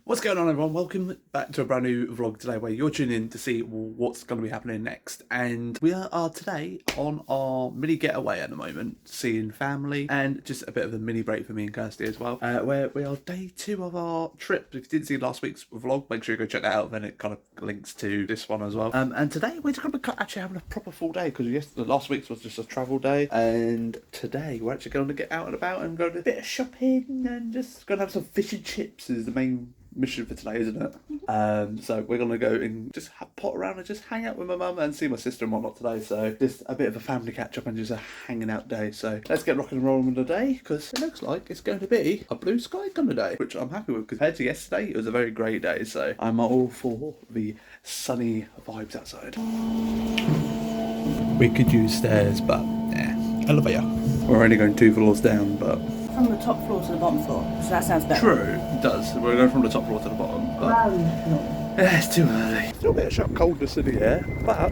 What's going on, everyone? Welcome back to a brand new vlog today where you're tuning in to see what's going to be happening next. And we are today on our mini getaway at the moment, seeing family and just a bit of a mini break for me and Kirsty as well, where we are day 2 of our trip. If you didn't see last week's vlog, make sure you go check that out, then it kind of links to this one as well. And today we're going to be actually having a proper full day because last week's was just a travel day, and today we're actually going to get out and about and go to a bit of shopping and just going to have some fish and chips is the main mission for today, isn't it? So we're gonna go and just pot around and just hang out with my mum and see my sister and whatnot today. So just a bit of a family catch up and just a hanging out day. So let's get rocking and rolling with the day because it looks like it's going to be a blue sky kind of day, which I'm happy with because compared to yesterday, it was a very grey day. So I'm all for the sunny vibes outside. We could use stairs, but elevator. We're only going 2 floors down, but. From the top floor to the bottom floor, so that sounds better. True, it does. We're going from the top floor to the bottom. But it's too early. Still a bit of sharp coldness in the air, but I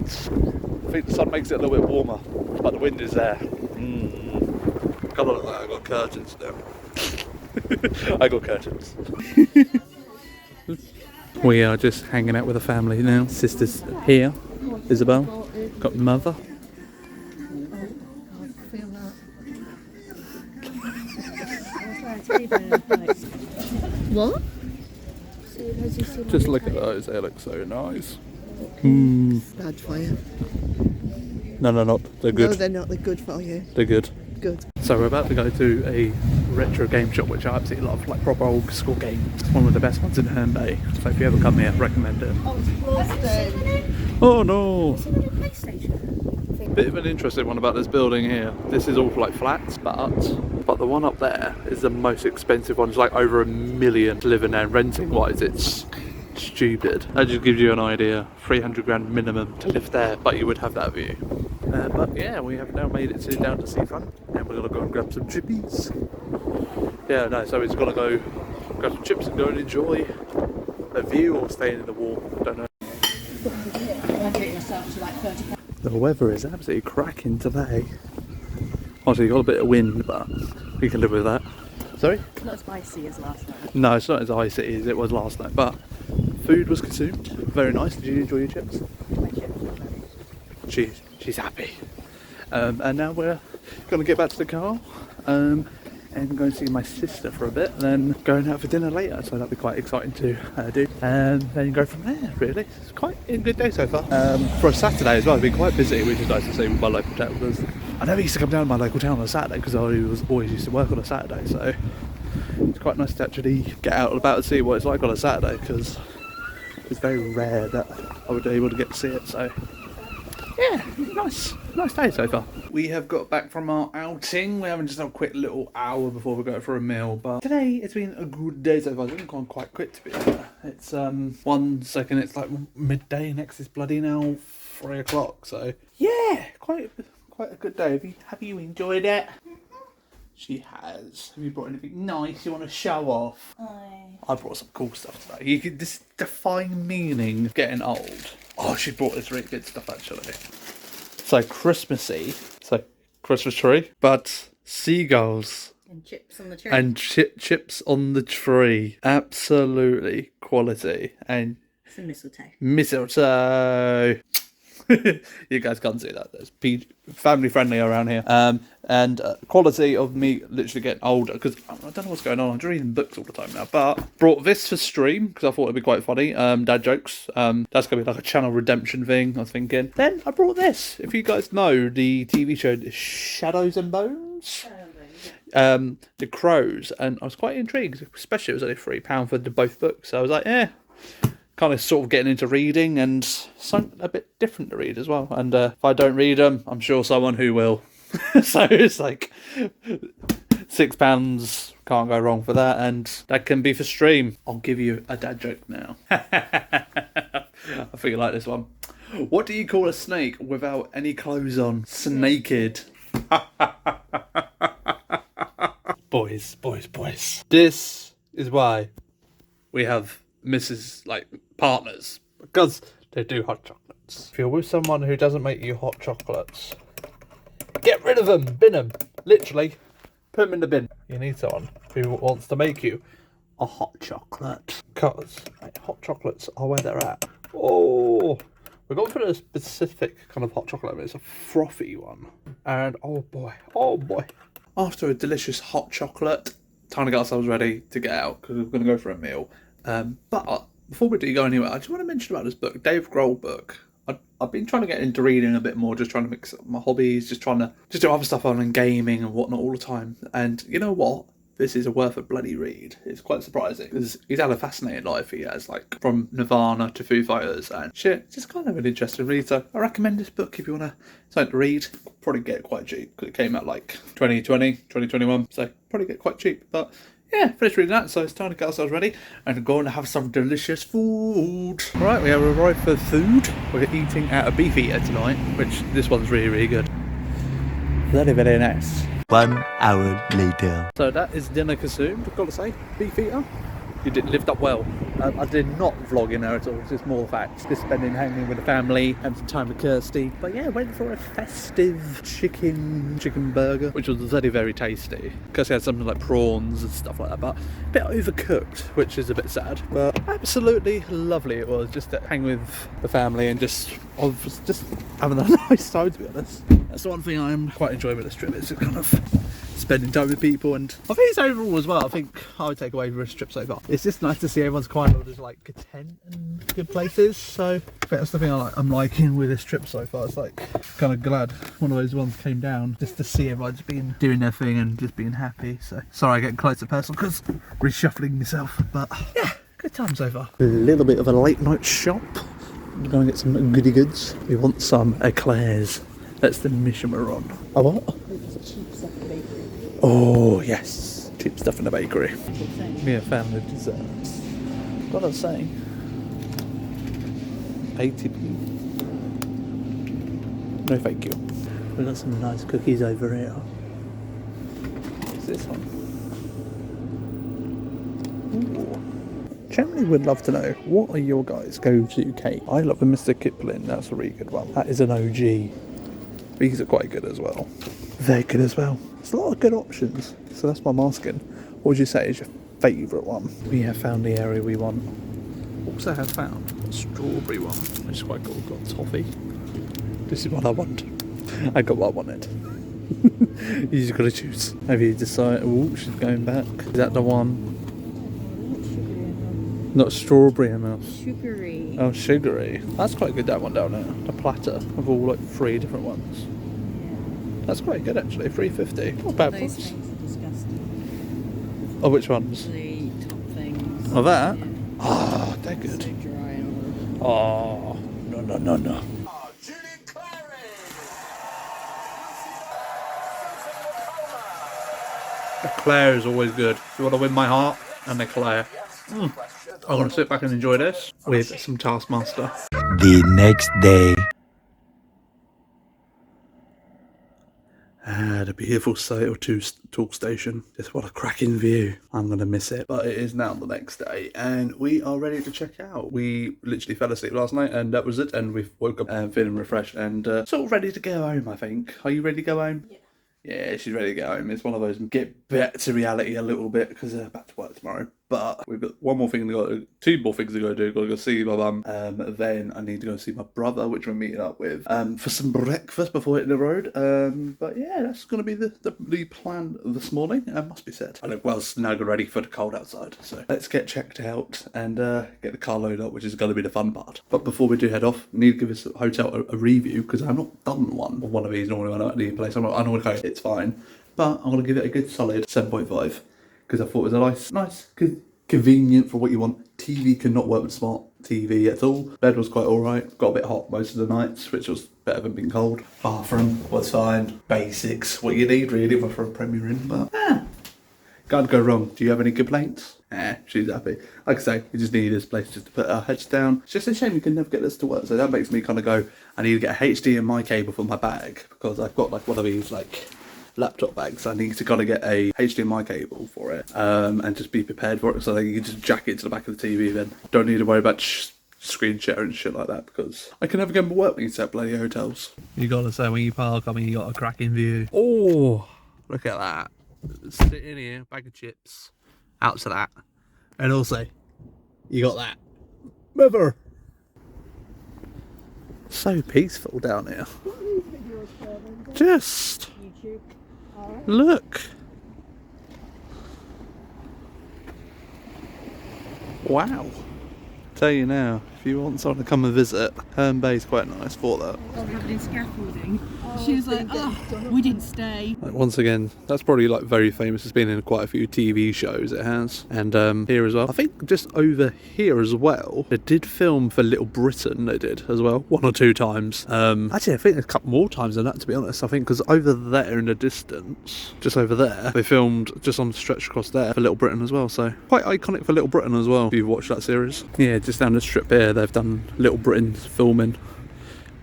think the sun makes it a little bit warmer. But the wind is there. Kind of look like I got curtains now. I got curtains. We are just hanging out with the family now. Sister's here, Isabel. Got mother. What? Just look at those, they look so nice. Bad for you. No, not. They're good. No, they're not. They're good for you. They're good. Good. So we're about to go to a retro game shop, which I absolutely love, like proper old school games. It's one of the best ones in Herne Bay. So if you ever come here, recommend it. Oh, it's Boston. Oh no! PlayStation. Bit of an interesting one about this building here. This is all like flats, but the one up there is the most expensive one. It's like over $1 million living there. Renting wise, it's stupid. That just gives you an idea. 300 grand minimum to live there, but you would have that view. But yeah, we have now made it down to seafront, and we're gonna go and grab some chippies. Yeah, no, so it's gonna go grab some chips and go and enjoy a view or staying in the warm. Don't know. The weather is absolutely cracking today. Obviously, got a bit of wind, but we can live with that. Sorry? It's not as icy as last night. No, it's not as icy as it was last night, but food was consumed. Very nice. Did you enjoy your chips? My chips were ready. She's happy. And now we're going to get back to the car and go and see my sister for a bit, and then going out for dinner later, so that'll be quite exciting to do. And then go from there, really. It's quite a good day so far. For a Saturday as well, it's been quite busy, which is nice to see with my local town, because I never used to come down to my local town on a Saturday because I always used to work on a Saturday, so it's quite nice to actually get out and about and see what it's like on a Saturday, because it's very rare that I would be able to get to see it. So yeah, nice day so far. We have got back from our outing. We're having just a quick little hour before we go for a meal, but today it's been a good day so far. It's been gone quite quick, to be fair. It's 1 second it's like midday, next is bloody now 3 o'clock. So yeah, quite a good day. Have you enjoyed it? She has. Have you brought anything nice you want to show off? I brought some cool stuff today. You can just define meaning of getting old. Oh, she brought this really good stuff actually. So Christmassy, so Christmas tree, but seagulls And chips on the tree. and chips on the tree. Absolutely quality. And Some mistletoe. mistletoe. You guys can't see that. There's family friendly around here. And quality of me literally getting older, because I don't know what's going on. I'm just reading books all the time now. But brought this for stream because I thought it'd be quite funny. Dad jokes. That's gonna be like a channel redemption thing, I was thinking. Then I brought this. If you guys know the TV show Shadows and Bones. The Crows, and I was quite intrigued, especially it was only £3 for both books. So I was like, kind of sort of getting into reading and something a bit different to read as well. And if I don't read them, I'm sure someone who will. So it's like £6, can't go wrong for that, and that can be for stream. I'll give you a dad joke now. I think you like this one. What do you call a snake without any clothes on? Snaked. Boys. This is why we have Mrs. partners, because they do hot chocolates. If you're with someone who doesn't make you hot chocolates, get rid of them, bin them, literally, put them in the bin. You need someone who wants to make you a hot chocolate. Because hot chocolates are where they're at. Oh, we're going for a specific kind of hot chocolate. It's a frothy one. And oh boy. After a delicious hot chocolate, time to get ourselves ready to get out because we're going to go for a meal. But before we do go anywhere, I just want to mention about this book, Dave Grohl book. I've been trying to get into reading a bit more, just trying to mix up my hobbies, just trying to do other stuff on and gaming and whatnot all the time. And you know what? This is worth a bloody read. It's quite surprising because he's had a fascinating life. He has, like, from Nirvana to Foo Fighters and shit. It's just kind of an interesting read. So I recommend this book if you want something to read. Probably get it quite cheap because it came out like 2020, 2021. So probably get it quite cheap. But yeah, finished reading that, so it's time to get ourselves ready and go and have some delicious food. Right, we have arrived for food. We're eating at a beef eater tonight, which this one's really, really good. Very, very nice. 1 hour later. So that is dinner consumed, I've got to say. Beef eater. You did lived up well. I did not vlog in there at all, it's just more facts. Just hanging with the family, and some time with Kirsty. But yeah, went for a festive chicken burger, which was very, very tasty. Kirsty had something like prawns and stuff like that, but a bit overcooked, which is a bit sad. But absolutely lovely it was, just to hang with the family and just having a nice time, to be honest. That's the one thing I'm quite enjoying with this trip, is kind of spending time with people. And I think it's overall as well, I think I would take away from this trip so far, it's just nice to see everyone's kind of just like content and good places. So I think that's the thing I'm liking with this trip so far. It's like kind of glad one of those ones came down, just to see everyone just being doing their thing and just being happy. So sorry, getting close to personal because reshuffling myself, but yeah, good time so far. A little bit of a late night shop. We're going to get some goody goods. We want some eclairs. That's the mission we're on. A what? Cheap stuff at the bakery. Oh yes, cheap stuff in the bakery. Me a fan of desserts. Gotta say, 80p. No thank you. We've got some nice cookies over here. What's this one? Ooh. Generally would love to know, what are your guys' go-to cake? I love the Mr. Kipling, that's a really good one. That is an OG. These are quite good as well. Very good as well. There's a lot of good options. So that's what I'm asking. What would you say is your favourite one? We have found the area we want. Also have found a strawberry one, which is quite cool. Got toffee. This is what I want. I got what I wanted. You just gotta choose. Have you decided? Oh, she's going back. Is that the one? Not strawberry enough. Sugary. Oh, sugary. That's quite good, that one down there. The platter of all like 3 different ones. Yeah. That's quite good actually. $3.50. Not bad Those price. things are disgusting. Oh, which ones? The top things. Oh, that? Yeah. Ah, they're So good. dry and Oh, all. no. Eclair is always good. If you want to win my heart, an eclair. I'm going to sit back and enjoy this with some Taskmaster. The next day. The beautiful Sail 2 talk station. Just what a cracking view. I'm going to miss it. But it is now the next day and we are ready to check out. We literally fell asleep last night and that was it. And we've woke up feeling refreshed and sort of ready to go home, I think. Are you ready to go home? Yeah. Yeah, she's ready to go home. It's one of those get back to reality a little bit because back to work tomorrow. But we've got one more thing to go, 2 more things to go do. Got to go see my mum. Then I need to go see my brother, which we're meeting up with for some breakfast before hitting the road. But yeah, that's going to be the plan this morning. Must be said. I look well snug and ready for the cold outside. So let's get checked out and get the car loaded up, which is going to be the fun part. But before we do head off, we need to give this hotel a review because I've not done one of these normally when I'm at the place. I normally go, it's fine. But I'm going to give it a good solid 7.5 because I thought it was a nice, convenient for what you want. TV could not work with smart TV at all. Bed was quite alright. Got a bit hot most of the nights, which was better than being cold. Bathroom was fine. Basics, what you need really for a Premier Inn, but can't go wrong. Do you have any complaints? She's happy. Like I say, we just need this place just to put our heads down. It's just a shame we can never get this to work. So that makes me kind of go, I need to get a HDMI cable for my bag because I've got like one of these like laptop bags. I need to kind of get a HDMI cable for it and just be prepared for it so that you can just jack it to the back of the TV then. Don't need to worry about screen share and shit like that because I can never get my work meetings at bloody hotels. You gotta say when you park, I mean you got a cracking view. Oh, look at that. Sitting here, bag of chips, out to that. And also, you got that river. So peaceful down here. Just look. Wow. Tell you now, if you want someone to come and visit, Herne Bay's quite nice for that. Covered in scaffolding. She was like, oh, we didn't stay. Like, once again, that's probably like very famous. It's been in quite a few TV shows, it has. And here as well. I think just over here as well, they did film for Little Britain, they did as well, 1 or 2 times. Actually, I think there's a couple more times than that, to be honest. I think because over there in the distance, just over there, they filmed just on the stretch across there for Little Britain as well. So quite iconic for Little Britain as well, if you've watched that series. Yeah, just down the strip here, they've done Little Britain's filming.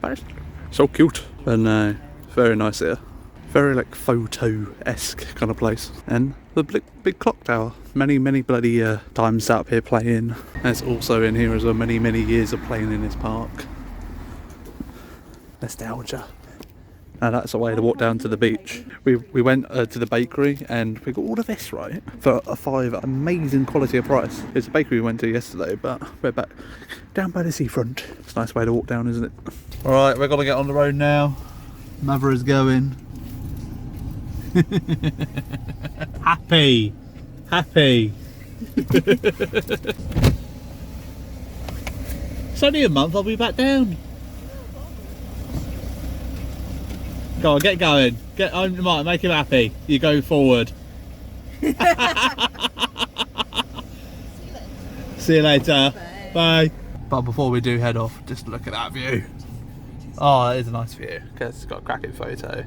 But it's so cute. And very nice here. Very like photo-esque kind of place. And the big clock tower. Many bloody times out here playing. And it's also in here as well. Many years of playing in this park. Nostalgia. Now that's a way to walk down to the beach. We went to the bakery and we got all of this, right, for a £5. Amazing quality of price. It's a bakery we went to yesterday, but we're back down by the seafront. It's a nice way to walk down, isn't it? Alright, we're gonna get on the road now. Mother is going. Happy. It's only a month, I'll be back down. Go on, get going. Get on, Martin, make him happy. You go forward. See you later. Bye. But before we do head off, just look at that view. Oh, it is a nice view because it's got a cracking photo.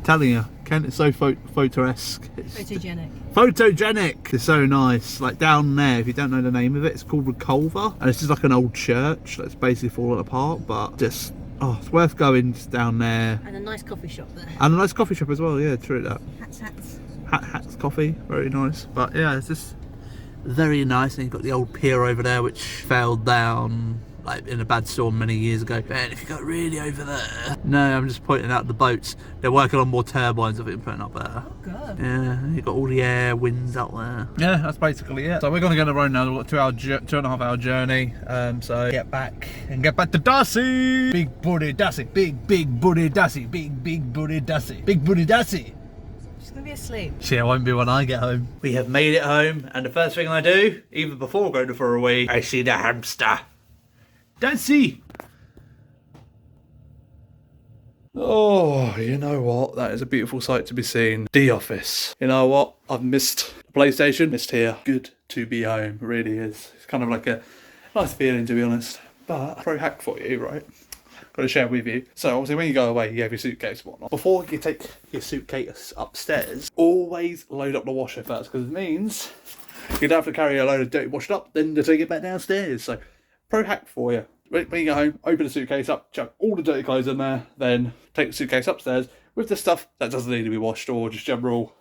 Telling you, Kent is so photo-esque. Photogenic. Photogenic! It's so nice. Like down there, if you don't know the name of it, it's called Reculver. And it's just like an old church that's basically fallen apart, but just, oh, it's worth going just down there. And a nice coffee shop there. And a nice coffee shop as well, yeah, true that. Hats. Hats coffee, very nice. But yeah, it's just very nice. And you've got the old pier over there which fell down like in a bad storm many years ago. And if you go really over there, no, I'm just pointing out the boats. They're working on more turbines, I think, putting up there. Oh, good. Yeah, you've got all the air winds out there. Yeah, that's basically it. So we're gonna get on the road now. We've got 2.5 hour journey. So get back to Darcy. Big booty Darcy. Big booty Darcy. Big booty Darcy. Big booty Darcy. She's gonna be asleep. She won't be when I get home. We have made it home, and the first thing I do, even before going for a wee, I see the hamster. Dancy! Oh, you know what? That is a beautiful sight to be seen. The office. You know what? I've missed the PlayStation. Missed here. Good to be home. It really is. It's kind of like a nice feeling, to be honest. But pro hack for you, right? Got to share with you. So obviously when you go away, you have your suitcase and whatnot. Before you take your suitcase upstairs, always load up the washer first, because it means you don't have to carry a load of dirty washed up, then to take it back downstairs. So pro hack for you. When you get home, open the suitcase up, chuck all the dirty clothes in there, then take the suitcase upstairs with the stuff that doesn't need to be washed, or just general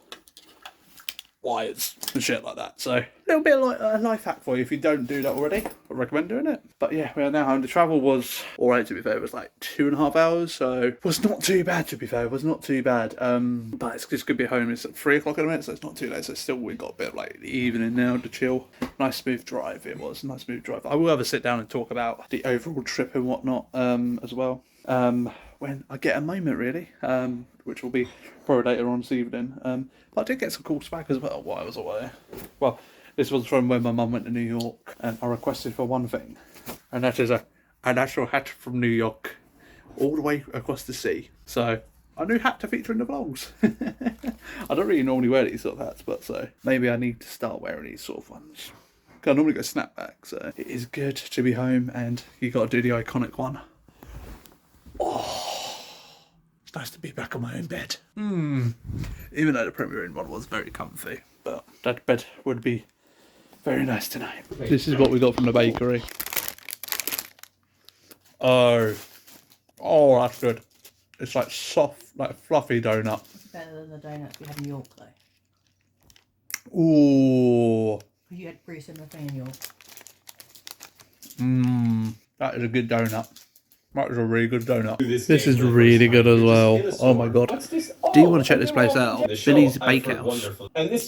wires and shit like that. So a little bit like a life hack for you if you don't do that already. I recommend doing it. But yeah, we are now home. The travel was alright, to be fair. It was like 2.5 hours, so it was not too bad, to be fair. It was not too bad. But it's just good to be home. It's at 3 o'clock in a minute, so it's not too late. So still we got a bit of like the evening now to chill. Nice smooth drive it was. Nice smooth drive. I will have a sit down and talk about the overall trip and whatnot as well. When I get a moment, really, which will be probably later on this evening. But I did get some calls back as well while I was away. Well, this was from when my mum went to New York, and I requested for one thing, and that is a actual hat from New York, all the way across the sea. So a new hat to feature in the vlogs. I don't really normally wear these sort of hats, but so maybe I need to start wearing these sort of ones. I normally go snapback, so it is good to be home, and you got to do the iconic one. Oh, it's nice to be back on my own bed. Even though the Premier Inn one was very comfy, but that bed would be very nice tonight. This is what we got from the bakery. Oh, that's good. It's like soft, like fluffy donut. It's better than the donuts we had in York, though. Ooh. You had pretty similar thing in York. That is a good donut. That is a really good donut. This is really good as well. Oh my god. Do you want to check this place out? Billy's Bakehouse.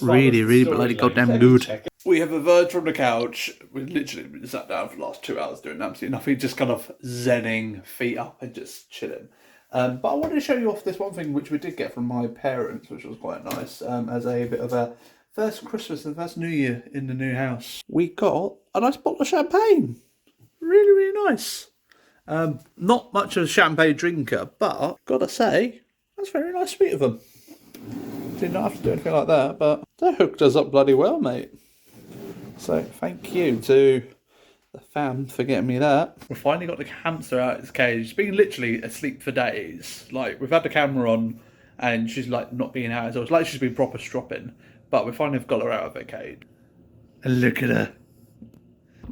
Really bloody goddamn good. We have emerged from the couch. We've literally been sat down for the last 2 hours doing absolutely nothing, just kind of zenning, feet up and just chilling. But I wanted to show you off this one thing which we did get from my parents, which was quite nice, as a bit of a first Christmas and first New Year in the new house. We got a nice bottle of champagne. Really, really nice. Not much of a champagne drinker, but gotta say, that's very nice sweet of them. Did not have to do anything like that, but they hooked us up bloody well, mate. So thank you to the fam for getting me that. We finally got the hamster out of its cage. It's been literally asleep for days. Like, we've had the camera on and she's like not being out. So it's like she's been proper stropping. But we finally got her out of her cage. And look at her.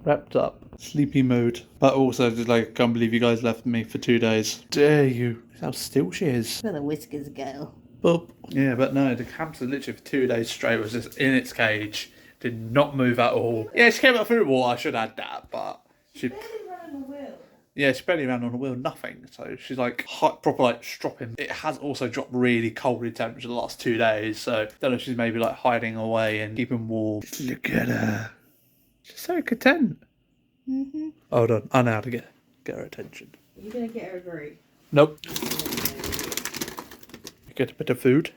Wrapped up. Sleepy mood. But also just like, I can't believe you guys left me for 2 days. Dare you. That's how still she is. Where the whiskers go. Boop. Yeah, but no, the hamster literally for 2 days straight was just in its cage. Did not move at all. Yeah, she came up through the wall. I should add that, but she barely ran on the wheel. Yeah, she barely ran on the wheel. Nothing. So she's like proper like stropping. It has also dropped really cold in temperature the last 2 days. So don't know if she's maybe like hiding away and keeping warm. Look at her. She's so content. Hold on. I know how to get her attention. You're gonna get her a group. Nope. Get a bit of food.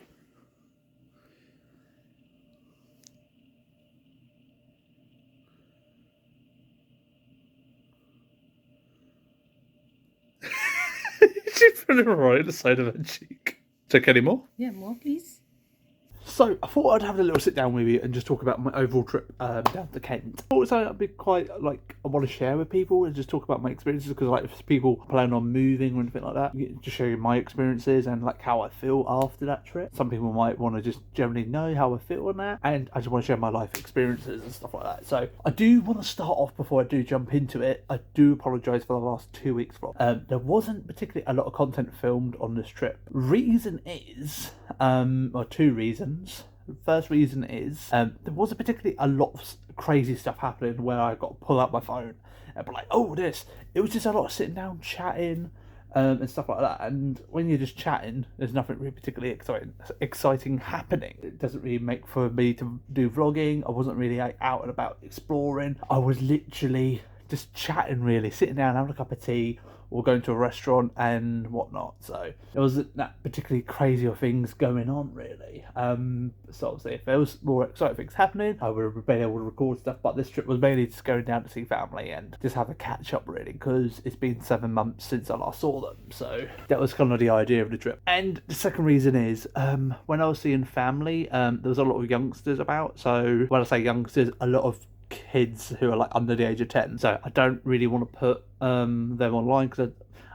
She put it right at the side of her cheek. Take any more? Yeah, more please. So I thought I'd have a little sit down with you and just talk about my overall trip down to Kent. I thought I'd be quite like I want to share with people and just talk about my experiences, because like if people plan on moving or anything like that, just show you my experiences and like how I feel after that trip. Some people might want to just generally know how I feel on that, and I just want to share my life experiences and stuff like that. So I do want to start off before I do jump into it. I do apologise for the last 2 weeks vlog. There wasn't particularly a lot of content filmed on this trip. Reason is, or two reasons. The first reason is there wasn't particularly a lot of crazy stuff happening where I got to pull out my phone and be like, oh, this. It was just a lot of sitting down, chatting, and stuff like that. And when you're just chatting, there's nothing really particularly exciting happening. It doesn't really make for me to do vlogging. I wasn't really like, out and about exploring. I was literally just chatting, really, sitting down, having a cup of tea, or going to a restaurant and whatnot. So there wasn't that particularly crazy of things going on, really. So obviously if there was more exciting things happening, I would have been able to record stuff, but this trip was mainly just going down to see family and just have a catch up, really, because it's been 7 months since I last saw them. So that was kind of the idea of the trip. And the second reason is when I was seeing family, there was a lot of youngsters about. So when I say youngsters, a lot of kids who are like under the age of 10, so I don't really want to put them online, because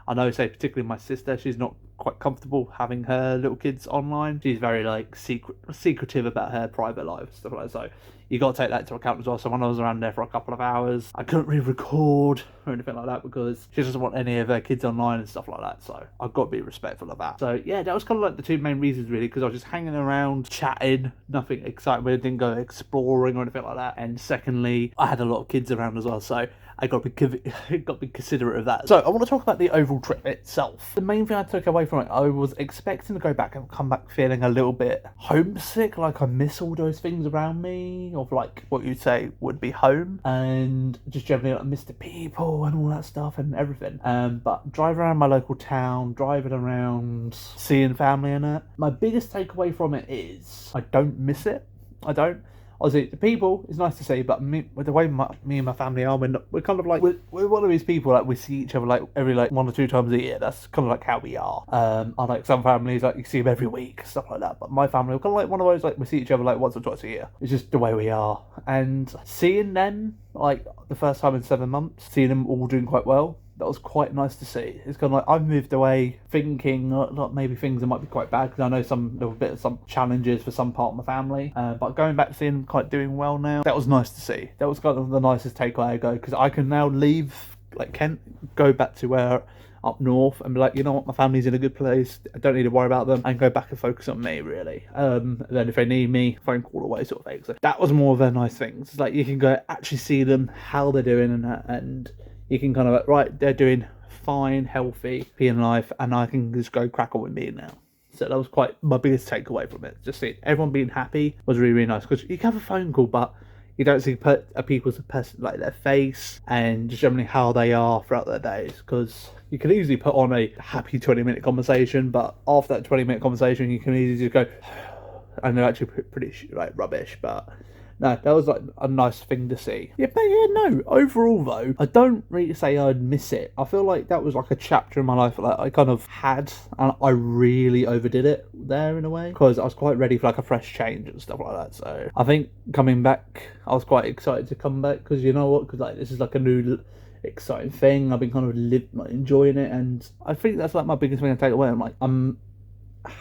I know, say particularly my sister, she's not quite comfortable having her little kids online. She's very like secretive about her private life, stuff like that. So you got to take that into account as well. So when I was around there for a couple of hours, I couldn't really record or anything like that because she doesn't want any of her kids online and stuff like that. So I've got to be respectful of that. So yeah, that was kind of like the two main reasons, really, because I was just hanging around, chatting, nothing exciting. We didn't go exploring or anything like that. And secondly, I had a lot of kids around as well, so I got to be considerate of that. So I want to talk about the overall trip itself. The main thing I took away from it, I was expecting to go back and come back feeling a little bit homesick, like I miss all those things around me, of like what you'd say would be home, and just generally like miss the people and all that stuff and everything. But driving around my local town, driving around, seeing family and that, my biggest takeaway from it is I don't miss it. I don't. Obviously, the people is nice to see, but with the way me and my family are, we're kind of like, we're one of these people, like, we see each other like every like 1 or 2 times a year. That's kind of like how we are. Unlike some families, like you see them every week, stuff like that. But my family, we're kind of like one of those, like we see each other like once or twice a year. It's just the way we are. And seeing them, like the first time in 7 months, seeing them all doing quite well, that was quite nice to see. It's kind of like I've moved away thinking not maybe things that might be quite bad, because I know there were some challenges for some part of my family, but going back to seeing them quite doing well now, that was nice to see. That was kind of the nicest takeaway I go, because I can now leave like Kent, go back to where up north and be like, you know what, my family's in a good place, I don't need to worry about them, and go back and focus on me, really. Then if they need me, phone call away, sort of thing. So that was more of their nice things. It's like you can go actually see them, how they're doing, and you can kind of like, right, they're doing fine, healthy, in life, and I can just go crack on with me now. So that was quite my biggest takeaway from it. Just seeing everyone being happy was really, really nice, because you can have a phone call, but you don't see people's like their face and just generally how they are throughout their days, because you can easily put on a happy 20-minute conversation, but after that 20-minute conversation you can easily just go and they're actually pretty like rubbish. But no, that was like a nice thing to see. Yeah, but yeah, no. Overall, though, I don't really say I'd miss it. I feel like that was like a chapter in my life that I kind of had, and I really overdid it there in a way, because I was quite ready for like a fresh change and stuff like that. So I think coming back, I was quite excited to come back, because you know what? Because like this is like a new exciting thing. I've been kind of like, enjoying it, and I think that's like my biggest thing I take away. I'm like,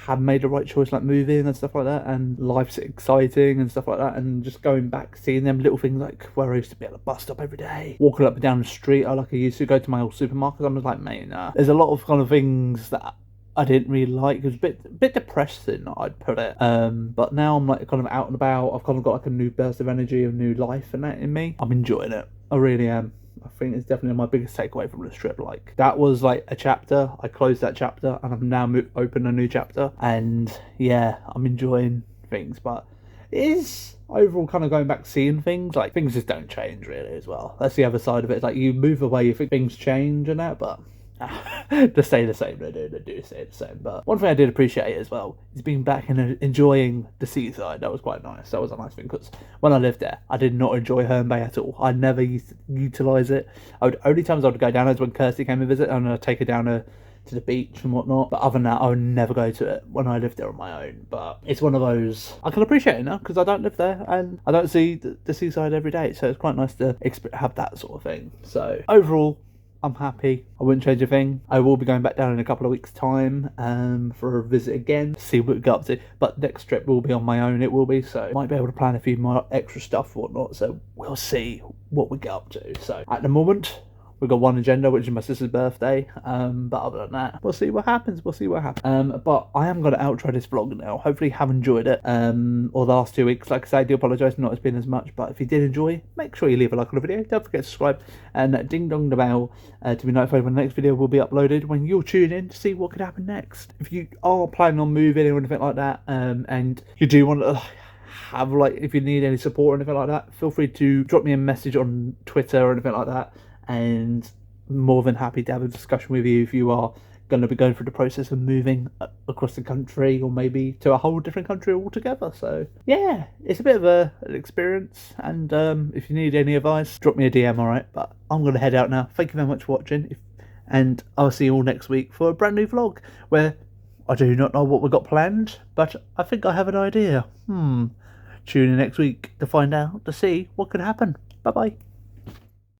have made the right choice, like moving and stuff like that, and life's exciting and stuff like that, and just going back, seeing them little things, like where I used to be at the bus stop every day, walking up and down the street. I used to go to my old supermarket. I'm just like, mate, nah. There's a lot of kind of things that I didn't really like. It was a bit depressing, I'd put it. But now I'm like kind of out and about. I've kind of got like a new burst of energy, a new life and that in me. I'm enjoying it. I really am. I think it's definitely my biggest takeaway from this trip. Like, that was like a chapter. I closed that chapter and I've now opened a new chapter. And yeah, I'm enjoying things. But it is overall kind of going back seeing things. Like, things just don't change really as well. That's the other side of it. It's like you move away, you think things change and that, but to stay the same, they do stay the same. But one thing I did appreciate as well is being back and enjoying the seaside. That was quite nice. That was a nice thing, because when I lived there, I did not enjoy Herne Bay at all. I never used to utilise it. Only times I would go down is when Kirsty came to visit, and I'd take her down to the beach and whatnot. But other than that, I would never go to it when I lived there on my own. But it's one of those, I can appreciate it now, because I don't live there and I don't see the seaside every day. So it's quite nice to have that sort of thing. So overall, I'm happy. I wouldn't change a thing. I will be going back down in a couple of weeks' time for a visit again, see what we get up to. But next trip will be on my own, it will be, so might be able to plan a few more extra stuff and whatnot, so we'll see what we get up to. So at the moment, we've got one agenda, which is my sister's birthday, but other than that, we'll see what happens. But I am going to outro this vlog now. Hopefully you have enjoyed it, or the last 2 weeks. Like I say, I do apologise for not it's been as much, but if you did enjoy, make sure you leave a like on the video. Don't forget to subscribe and ding dong the bell to be notified when the next video will be uploaded, when you'll tune in to see what could happen next. If you are planning on moving or anything like that, and you do want to have, like, if you need any support or anything like that, feel free to drop me a message on Twitter or anything like that, and more than happy to have a discussion with you if you are going to be going through the process of moving across the country, or maybe to a whole different country altogether. So yeah, it's a bit of an experience, and if you need any advice, drop me a DM, alright? But I'm going to head out now. Thank you very much for watching, and I'll see you all next week for a brand new vlog, where I do not know what we've got planned, but I think I have an idea. Tune in next week to find out, to see what could happen. Bye bye.